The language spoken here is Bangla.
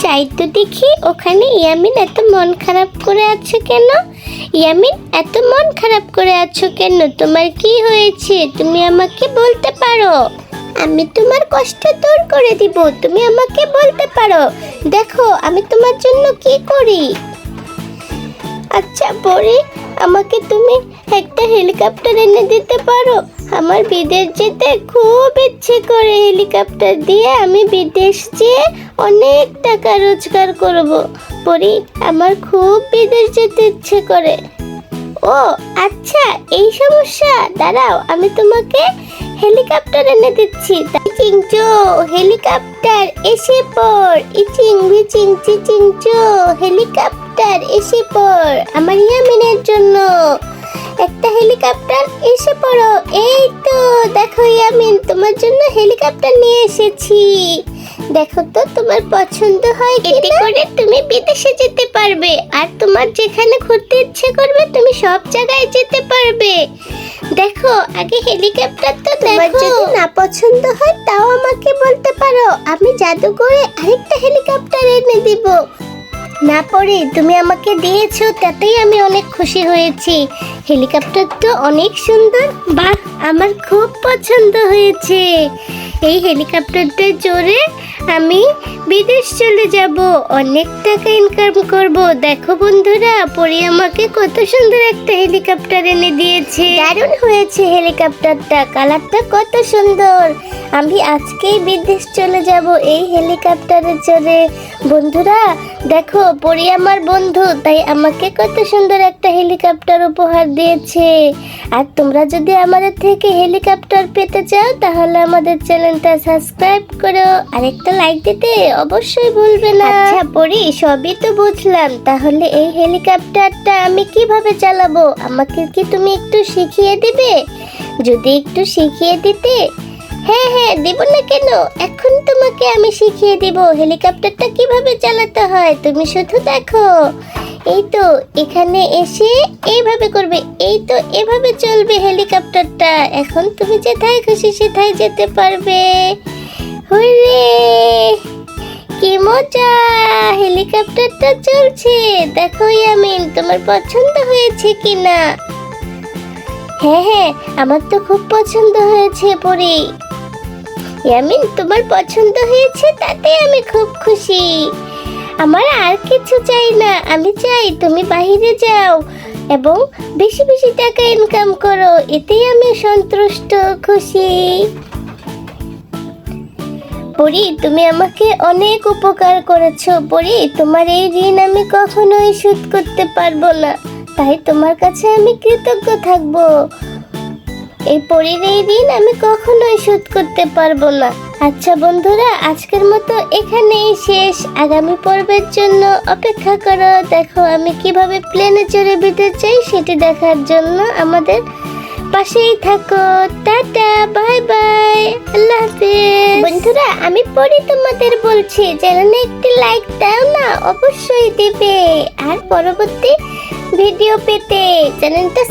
যাই তো দেখি ওখানে। ইয়ামিন এত মন খারাপ করে আছো কেন? ইয়ামিন এত মন খারাপ করে আছো কেন? তোমার কি হয়েছে? তুমি আমাকে বলতে পারো। আমি তোমার কষ্ট দূর করে দিব, তুমি আমাকে বলতে পারো। দেখো আমি তোমার জন্য কি করি। আচ্ছা পরি, আমাকে তুমি একটা হেলিকপ্টার এনে দিতে পারো? আমার বিদেশ যেতে খুব ইচ্ছে করে। হেলিকপ্টার দিয়ে আমি বিদেশ যেয়ে অনেক টাকা রোজগার করব। পরি, আমার খুব বিদেশ যেতে ইচ্ছে করে। ও আচ্ছা, এই সমস্যা। দাঁড়াও, আমি তোমাকে হেলিকপ্টার এনে দিচ্ছি। চিংচো, হেলিকপ্টার এসে পড়। ইচিং বিচিং চিচিং চো, হেলিকপ্টার এসে পড়। আমার ইয়ামিনের জন্য একটা হেলিকপ্টার এসে পড়ো। এই তো দেখো ইয়ামিন, তোমার জন্য হেলিকপ্টার নিয়ে এসেছি। দেখো তো তোমার পছন্দ হয় কিনা। এতে করে তুমি বিদেশে যেতে পারবে, আর তোমার যেখানে ঘুরতে ইচ্ছে করবে তুমি সব জায়গায় যেতে পারবে। দেখো আগে হেলিকপ্টারটা দেখো। যদি না পছন্দ হয় তাও আমাকে বলতে পারো, আমি জাদু করে আরেকটা হেলিকপ্টার এনে দিব। না পড়ে তুমি আমাকে দিয়েছো, তাতেই আমি অনেক খুশি হয়েছি। হেলিকপ্টার তো অনেক সুন্দর। বাহ, আমার খুব পছন্দ হয়েছে। এই হেলিকপ্টারটা চড়ে আমি বিদেশ চলে যাব, অনেক টাকা ইনকাম করব। দেখো বন্ধুরা, পরি আমাকে কত সুন্দর একটা হেলিকপ্টার এনে দিয়েছে। দারুণ হয়েছে হেলিকপ্টারটা, কালারটা কত সুন্দর। আমি আজকেই বিদেশ চলে যাব এই হেলিকপ্টারে চড়ে। বন্ধুরা দেখো, পরি আমার বন্ধু, তাই আমাকে কত সুন্দর একটা হেলিকপ্টার উপহার দিয়েছে। আর তোমরা যদি আমাদের থেকে হেলিকপ্টার পেতে চাও তাহলে আমাদের চ্যানেলটা সাবস্ক্রাইব করো, আর একটা লাইক দিতে অবশ্যই ভুলবে না। আচ্ছা পরি, সবই তো বুঝলাম, তাহলে এই হেলিকপ্টারটা আমি কিভাবে চালাবো আমাকে কি তুমি একটু শিখিয়ে দিবে? যদি একটু শিখিয়ে দিতে। হ্যাঁ হ্যাঁ, দেব না কেন, এখন তোমাকে আমি শিখিয়ে দিব হেলিকপ্টারটা কিভাবে চালাতে হয়। তুমি শুধু দেখো। এই তো এখানে এসে এইভাবে করবে, এই তো এভাবে চলবে হেলিকপ্টারটা। এখন তুমি যেথায় খুশি সেথায় যেতে পারবে। হুররে, কি মজা! হেলিকপ্টারটা চলছে। দেখো ইয়ামিন, তোমার পছন্দ হয়েছে কিনা? হ্যাঁ হ্যাঁ, আমার তো খুব পছন্দ হয়েছে পরি। ইয়ামিন, তোমার পছন্দ হয়েছে তাতে আমি খুব খুশি। আমার আর কিছু চাই না, আমি চাই তুমি বাইরে যাও এবং বেশি বেশি টাকা ইনকাম করো, এতেই আমি সন্তুষ্ট, খুশি। পরি, তুমি আমাকে অনেক উপকার করেছো পরি। তোমার এই ঋণ আমি কখনোই শোধ করতে পারবো না, তাই তোমার কাছে আমি কৃতজ্ঞ থাকবো। এই পরির এই ঋণ আমি কখনোই শোধ করতে পারবো না। আচ্ছা বন্ধুরা, আজকের মতো এখানেই শেষ। আগামী পর্বের জন্য অপেক্ষা করো। দেখো আমি কিভাবে প্লেনে চড়ে বিদেশ যাই সেটি দেখার জন্য আমাদের পাশেই থাকো। টাটা, বাই বাই, আল্লাহ হাফেজ। বন্ধুরা, আমি পরি তোমাদের বলছি, চ্যানেলে একটি লাইক দাও না, অবশ্যই দিবে। আর পরবর্তী ভিডিও পেতে চ্যানেলটা